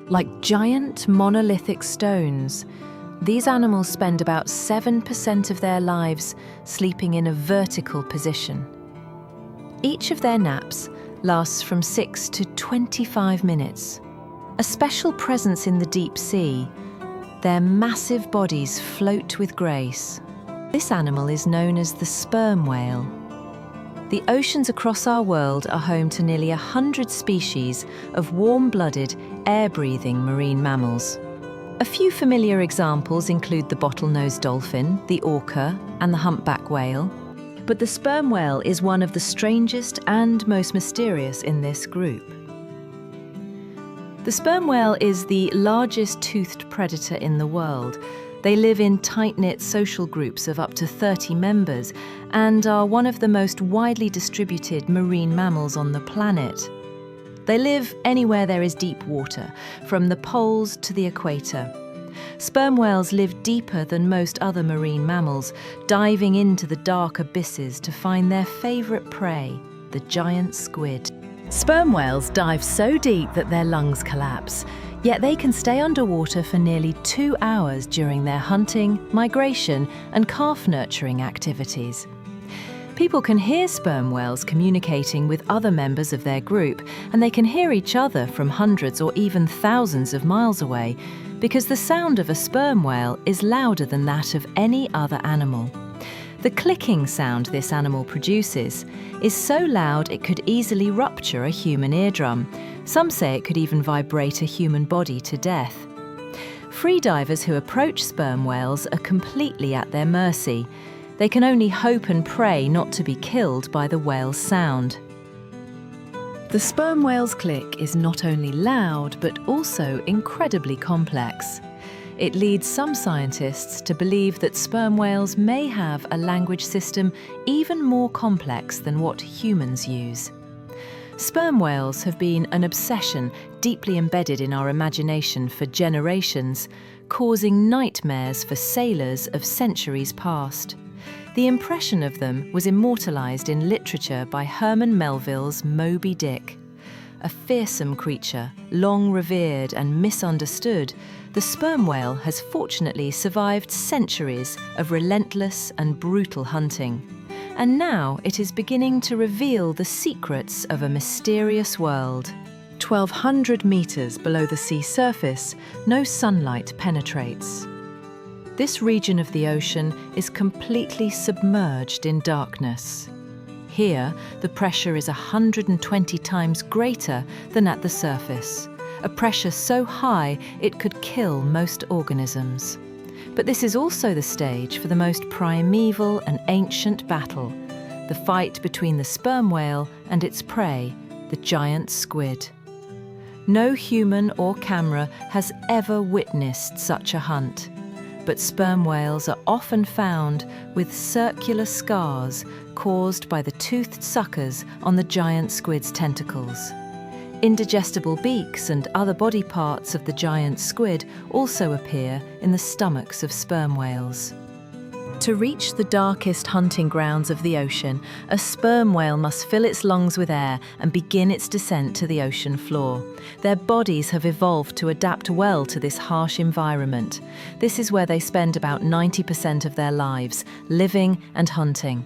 Like giant monolithic stones, these animals spend about 7% of their lives sleeping in a vertical position. Each of their naps lasts from 6 to 25 minutes. A special presence in the deep sea, their massive bodies float with grace. This animal is known as the sperm whale. The oceans across our world are home to nearly 100 species of warm-blooded, air-breathing marine mammals. A few familiar examples include the bottlenose dolphin, the orca, and the humpback whale. But the sperm whale is one of the strangest and most mysterious in this group. The sperm whale is the largest toothed predator in the world. They live in tight-knit social groups of up to 30 members and are one of the most widely distributed marine mammals on the planet. They live anywhere there is deep water, from the poles to the equator. Sperm whales live deeper than most other marine mammals, diving into the dark abysses to find their favourite prey, the giant squid. Sperm whales dive so deep that their lungs collapse, yet they can stay underwater for nearly 2 hours during their hunting, migration, and calf nurturing activities. People can hear sperm whales communicating with other members of their group, and they can hear each other from hundreds or even thousands of miles away, because the sound of a sperm whale is louder than that of any other animal. The clicking sound this animal produces is so loud it could easily rupture a human eardrum. Some say it could even vibrate a human body to death. Freedivers who approach sperm whales are completely at their mercy. They can only hope and pray not to be killed by the whale's sound. The sperm whale's click is not only loud, but also incredibly complex. It leads some scientists to believe that sperm whales may have a language system even more complex than what humans use. Sperm whales have been an obsession deeply embedded in our imagination for generations, causing nightmares for sailors of centuries past. The impression of them was immortalised in literature by Herman Melville's Moby Dick. A fearsome creature, long revered and misunderstood, the sperm whale has fortunately survived centuries of relentless and brutal hunting. And now it is beginning to reveal the secrets of a mysterious world. 1,200 metres below the sea surface, no sunlight penetrates. This region of the ocean is completely submerged in darkness. Here, the pressure is 120 times greater than at the surface, a pressure so high it could kill most organisms. But this is also the stage for the most primeval and ancient battle, the fight between the sperm whale and its prey, the giant squid. No human or camera has ever witnessed such a hunt. But sperm whales are often found with circular scars caused by the toothed suckers on the giant squid's tentacles. Indigestible beaks and other body parts of the giant squid also appear in the stomachs of sperm whales. To reach the darkest hunting grounds of the ocean, a sperm whale must fill its lungs with air and begin its descent to the ocean floor. Their bodies have evolved to adapt well to this harsh environment. This is where they spend about 90% of their lives, living and hunting.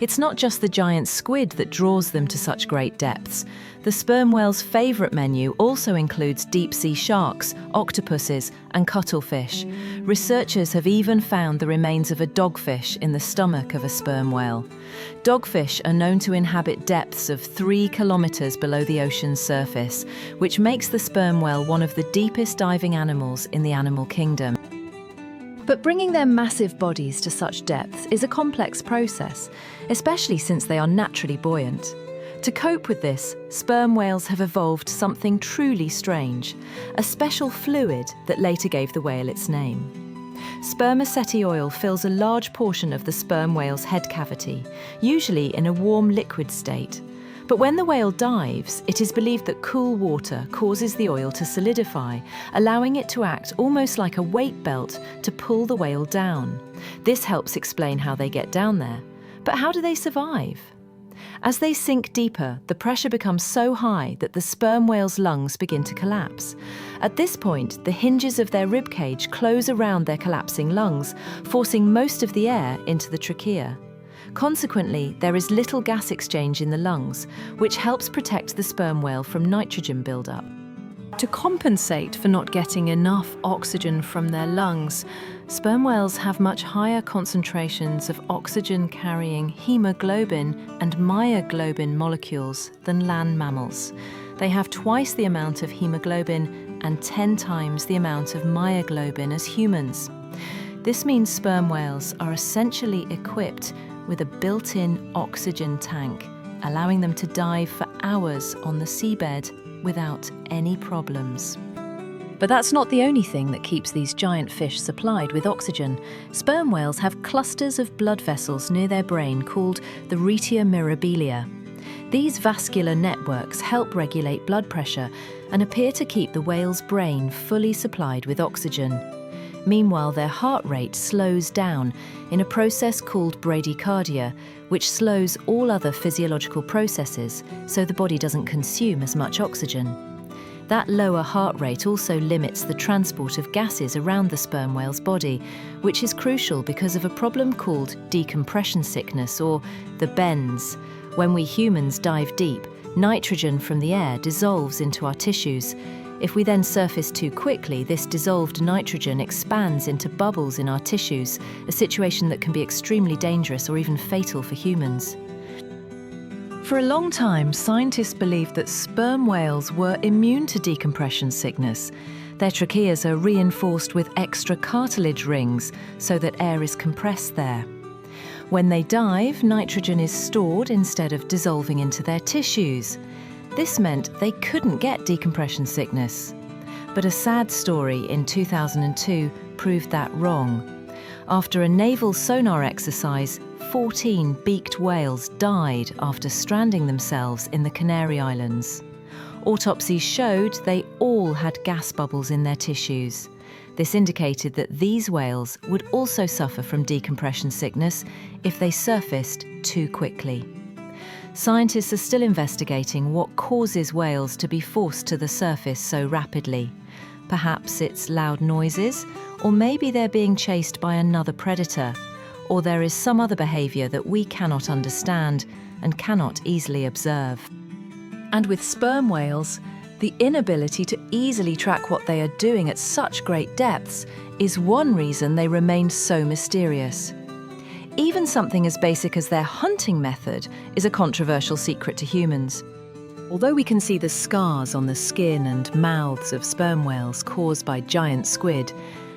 It's not just the giant squid that draws them to such great depths. The sperm whale's favourite menu also includes deep-sea sharks, octopuses and cuttlefish. Researchers have even found the remains of a dogfish in the stomach of a sperm whale. Dogfish are known to inhabit depths of 3 kilometres below the ocean's surface, which makes the sperm whale one of the deepest diving animals in the animal kingdom. But bringing their massive bodies to such depths is a complex process, especially since they are naturally buoyant. To cope with this, sperm whales have evolved something truly strange, a special fluid that later gave the whale its name. Spermaceti oil fills a large portion of the sperm whale's head cavity, usually in a warm liquid state. But when the whale dives, it is believed that cool water causes the oil to solidify, allowing it to act almost like a weight belt to pull the whale down. This helps explain how they get down there. But how do they survive? As they sink deeper, the pressure becomes so high that the sperm whale's lungs begin to collapse. At this point, the hinges of their ribcage close around their collapsing lungs, forcing most of the air into the trachea. Consequently, there is little gas exchange in the lungs, which helps protect the sperm whale from nitrogen buildup. To compensate for not getting enough oxygen from their lungs, sperm whales have much higher concentrations of oxygen-carrying hemoglobin and myoglobin molecules than land mammals. They have twice the amount of hemoglobin and 10 times the amount of myoglobin as humans. This means sperm whales are essentially equipped with a built-in oxygen tank, allowing them to dive for hours on the seabed without any problems. But that's not the only thing that keeps these giant fish supplied with oxygen. Sperm whales have clusters of blood vessels near their brain called the retia mirabilia. These vascular networks help regulate blood pressure and appear to keep the whale's brain fully supplied with oxygen. Meanwhile, their heart rate slows down in a process called bradycardia, which slows all other physiological processes so the body doesn't consume as much oxygen. That lower heart rate also limits the transport of gases around the sperm whale's body, which is crucial because of a problem called decompression sickness, or the bends. When we humans dive deep, nitrogen from the air dissolves into our tissues. If we then surface too quickly, this dissolved nitrogen expands into bubbles in our tissues, a situation that can be extremely dangerous or even fatal for humans. For a long time, scientists believed that sperm whales were immune to decompression sickness. Their tracheas are reinforced with extra cartilage rings so that air is compressed there. When they dive, nitrogen is stored instead of dissolving into their tissues. This meant they couldn't get decompression sickness. But a sad story in 2002 proved that wrong. After a naval sonar exercise, 14 beaked whales died after stranding themselves in the Canary Islands. Autopsies showed they all had gas bubbles in their tissues. This indicated that these whales would also suffer from decompression sickness if they surfaced too quickly. Scientists are still investigating what causes whales to be forced to the surface so rapidly. Perhaps it's loud noises, or maybe they're being chased by another predator, or there is some other behaviour that we cannot understand and cannot easily observe. And with sperm whales, the inability to easily track what they are doing at such great depths is one reason they remain so mysterious. Even something as basic as their hunting method is a controversial secret to humans. Although we can see the scars on the skin and mouths of sperm whales caused by giant squid,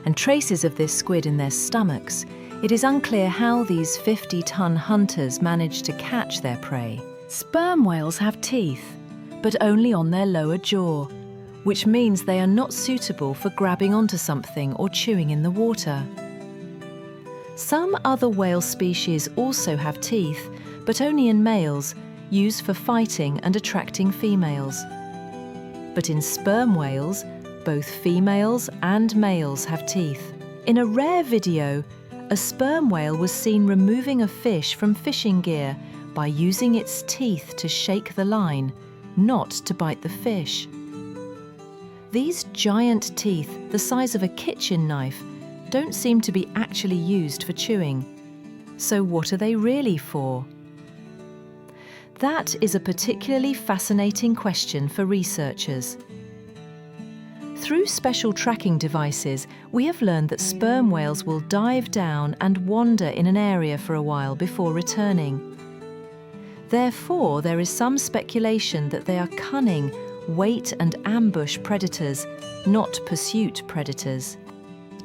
and traces of this squid in their stomachs, it is unclear how these 50-ton hunters manage to catch their prey. Sperm whales have teeth, but only on their lower jaw, which means they are not suitable for grabbing onto something or chewing in the water. Some other whale species also have teeth, but only in males, used for fighting and attracting females. But in sperm whales, both females and males have teeth. In a rare video, a sperm whale was seen removing a fish from fishing gear by using its teeth to shake the line, not to bite the fish. These giant teeth, the size of a kitchen knife, don't seem to be actually used for chewing. So what are they really for? That is a particularly fascinating question for researchers. Through special tracking devices, we have learned that sperm whales will dive down and wander in an area for a while before returning. Therefore, there is some speculation that they are cunning, wait and ambush predators, not pursuit predators.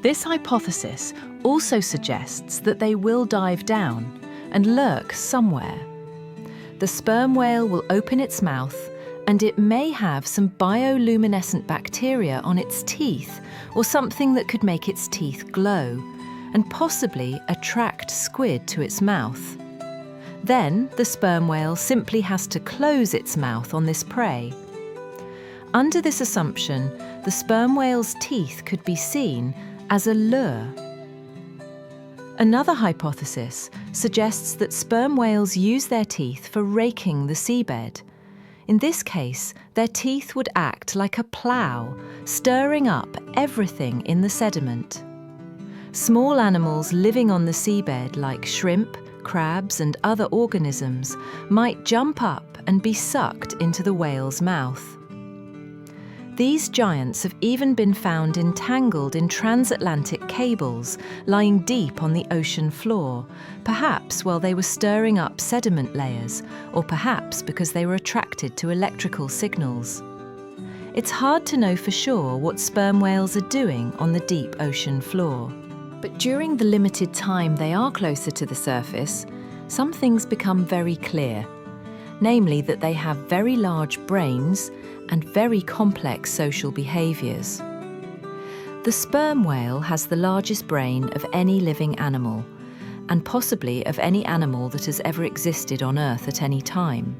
This hypothesis also suggests that they will dive down and lurk somewhere. The sperm whale will open its mouth, and it may have some bioluminescent bacteria on its teeth or something that could make its teeth glow and possibly attract squid to its mouth. Then the sperm whale simply has to close its mouth on this prey. Under this assumption, the sperm whale's teeth could be seen as a lure. Another hypothesis suggests that sperm whales use their teeth for raking the seabed. In this case, their teeth would act like a plough, stirring up everything in the sediment. Small animals living on the seabed, like shrimp, crabs, and other organisms, might jump up and be sucked into the whale's mouth. These giants have even been found entangled in transatlantic cables lying deep on the ocean floor, perhaps while they were stirring up sediment layers, or perhaps because they were attracted to electrical signals. It's hard to know for sure what sperm whales are doing on the deep ocean floor. But during the limited time they are closer to the surface, some things become very clear, namely that they have very large brains and very complex social behaviours. The sperm whale has the largest brain of any living animal, and possibly of any animal that has ever existed on Earth at any time.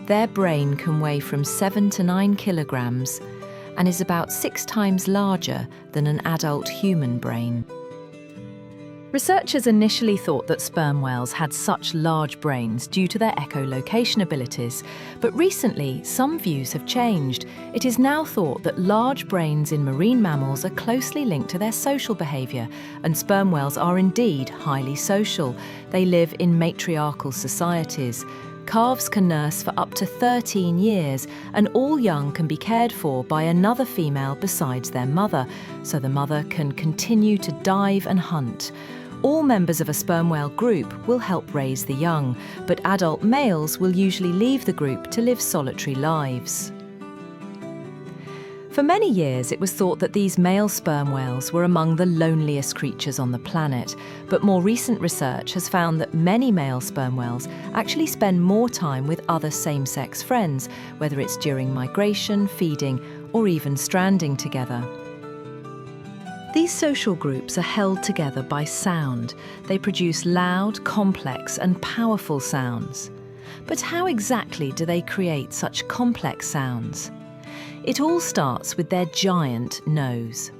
Their brain can weigh from 7 to 9 kilograms and is about 6 times larger than an adult human brain. Researchers initially thought that sperm whales had such large brains due to their echolocation abilities, but recently some views have changed. It is now thought that large brains in marine mammals are closely linked to their social behaviour, and sperm whales are indeed highly social. They live in matriarchal societies. Calves can nurse for up to 13 years, and all young can be cared for by another female besides their mother, so the mother can continue to dive and hunt. All members of a sperm whale group will help raise the young, but adult males will usually leave the group to live solitary lives. For many years, it was thought that these male sperm whales were among the loneliest creatures on the planet, but more recent research has found that many male sperm whales actually spend more time with other same-sex friends, whether it's during migration, feeding, or even stranding together. These social groups are held together by sound. They produce loud, complex, and powerful sounds. But how exactly do they create such complex sounds? It all starts with their giant nose.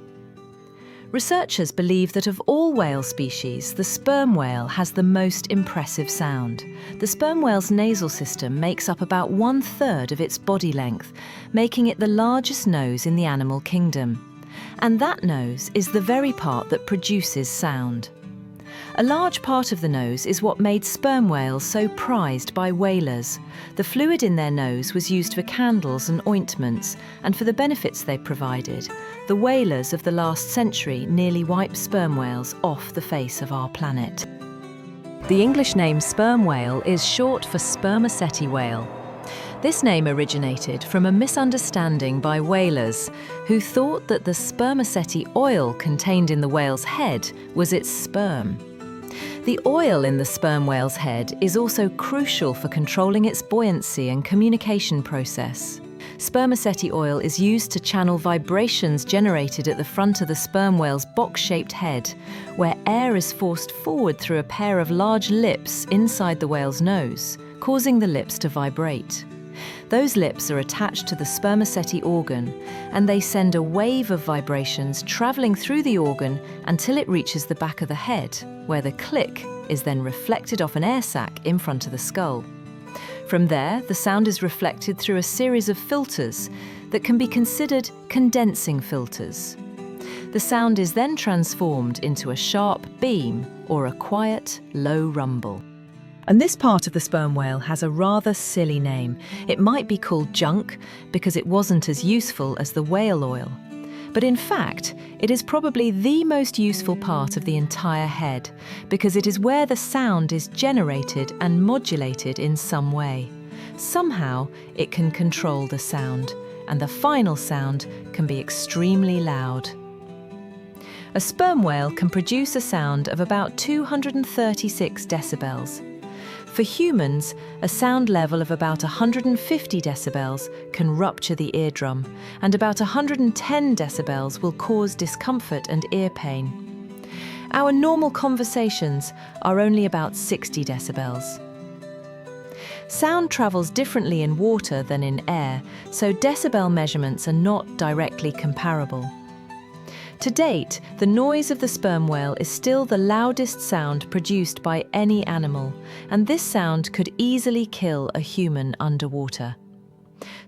Researchers believe that of all whale species, the sperm whale has the most impressive sound. The sperm whale's nasal system makes up about 1/3 of its body length, making it the largest nose in the animal kingdom. And that nose is the very part that produces sound. A large part of the nose is what made sperm whales so prized by whalers. The fluid in their nose was used for candles and ointments, and for the benefits they provided. The whalers of the last century nearly wiped sperm whales off the face of our planet. The English name sperm whale is short for spermaceti whale. This name originated from a misunderstanding by whalers who thought that the spermaceti oil contained in the whale's head was its sperm. The oil in the sperm whale's head is also crucial for controlling its buoyancy and communication process. Spermaceti oil is used to channel vibrations generated at the front of the sperm whale's box-shaped head, where air is forced forward through a pair of large lips inside the whale's nose, causing the lips to vibrate. Those lips are attached to the spermaceti organ, and they send a wave of vibrations travelling through the organ until it reaches the back of the head, where the click is then reflected off an air sac in front of the skull. From there, the sound is reflected through a series of filters that can be considered condensing filters. The sound is then transformed into a sharp beam or a quiet, low rumble. And this part of the sperm whale has a rather silly name. It might be called junk because it wasn't as useful as the whale oil. But in fact, it is probably the most useful part of the entire head because it is where the sound is generated and modulated in some way. Somehow, it can control the sound, and the final sound can be extremely loud. A sperm whale can produce a sound of about 236 decibels. For humans, a sound level of about 150 decibels can rupture the eardrum, and about 110 decibels will cause discomfort and ear pain. Our normal conversations are only about 60 decibels. Sound travels differently in water than in air, so decibel measurements are not directly comparable. To date, the noise of the sperm whale is still the loudest sound produced by any animal, and this sound could easily kill a human underwater.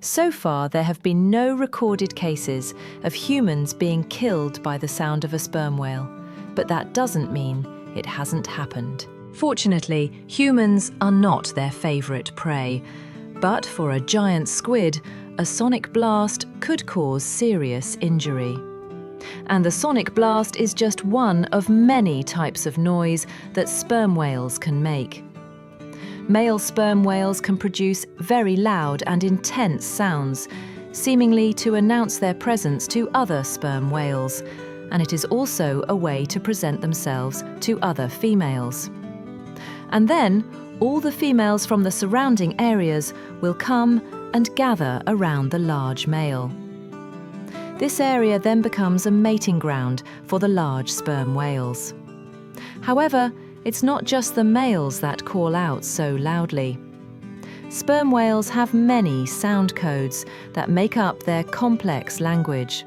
So far, there have been no recorded cases of humans being killed by the sound of a sperm whale, but that doesn't mean it hasn't happened. Fortunately, humans are not their favourite prey, but for a giant squid, a sonic blast could cause serious injury. And the sonic blast is just one of many types of noise that sperm whales can make. Male sperm whales can produce very loud and intense sounds, seemingly to announce their presence to other sperm whales, and it is also a way to present themselves to other females. And then, all the females from the surrounding areas will come and gather around the large male. This area then becomes a mating ground for the large sperm whales. However, it's not just the males that call out so loudly. Sperm whales have many sound codes that make up their complex language.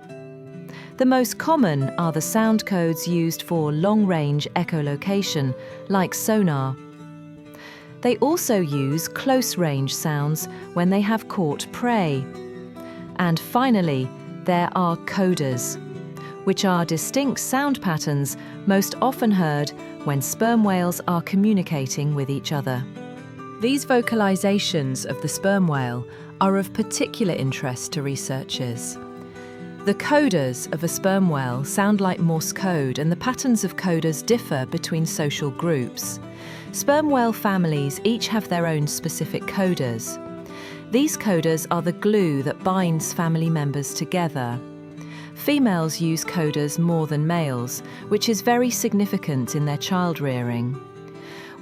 The most common are the sound codes used for long-range echolocation, like sonar. They also use close-range sounds when they have caught prey. And finally, there are codas, which are distinct sound patterns most often heard when sperm whales are communicating with each other. These vocalizations of the sperm whale are of particular interest to researchers. The codas of a sperm whale sound like Morse code, and the patterns of codas differ between social groups. Sperm whale families each have their own specific codas. These codas are the glue that binds family members together. Females use codas more than males, which is very significant in their child rearing.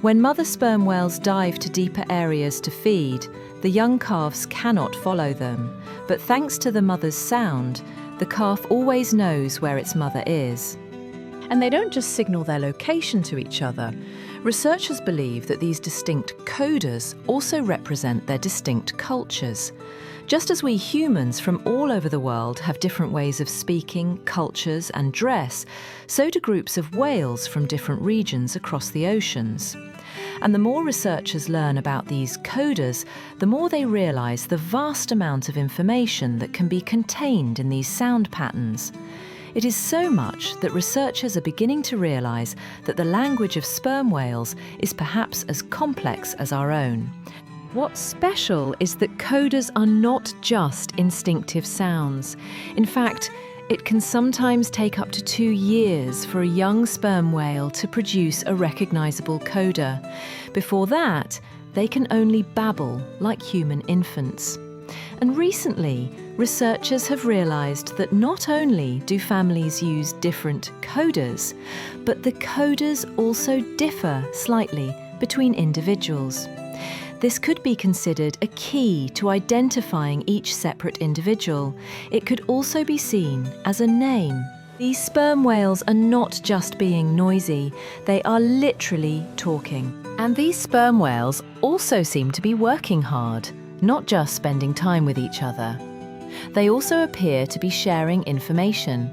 When mother sperm whales dive to deeper areas to feed, the young calves cannot follow them, but thanks to the mother's sound, the calf always knows where its mother is. And they don't just signal their location to each other. Researchers believe that these distinct codas also represent their distinct cultures. Just as we humans from all over the world have different ways of speaking, cultures, and dress, so do groups of whales from different regions across the oceans. And the more researchers learn about these codas, the more they realise the vast amount of information that can be contained in these sound patterns. It is so much that researchers are beginning to realise that the language of sperm whales is perhaps as complex as our own. What's special is that codas are not just instinctive sounds. In fact, it can sometimes take up to 2 years for a young sperm whale to produce a recognisable coda. Before that, they can only babble like human infants. And recently, researchers have realised that not only do families use different codas, but the codas also differ slightly between individuals. This could be considered a key to identifying each separate individual. It could also be seen as a name. These sperm whales are not just being noisy, they are literally talking. And these sperm whales also seem to be working hard, not just spending time with each other. They also appear to be sharing information.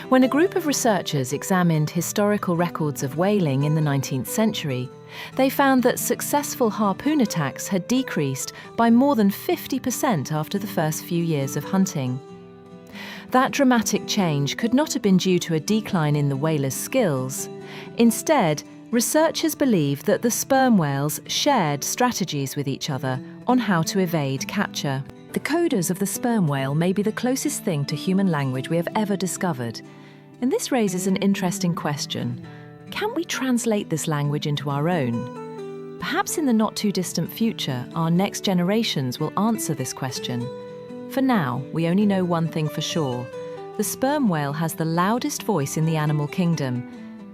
When a group of researchers examined historical records of whaling in the 19th century, they found that successful harpoon attacks had decreased by more than 50% after the first few years of hunting. That dramatic change could not have been due to a decline in the whalers' skills. Instead, researchers believe that the sperm whales shared strategies with each other on how to evade capture. The codas of the sperm whale may be the closest thing to human language we have ever discovered. And this raises an interesting question. Can we translate this language into our own? Perhaps in the not-too-distant future, our next generations will answer this question. For now, we only know one thing for sure. The sperm whale has the loudest voice in the animal kingdom,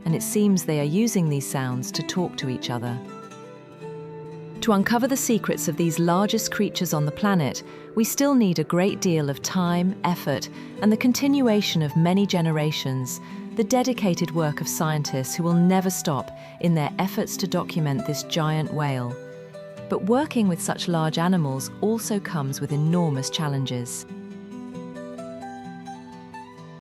and it seems they are using these sounds to talk to each other. To uncover the secrets of these largest creatures on the planet, we still need a great deal of time, effort, and the continuation of many generations, the dedicated work of scientists who will never stop in their efforts to document this giant whale. But working with such large animals also comes with enormous challenges.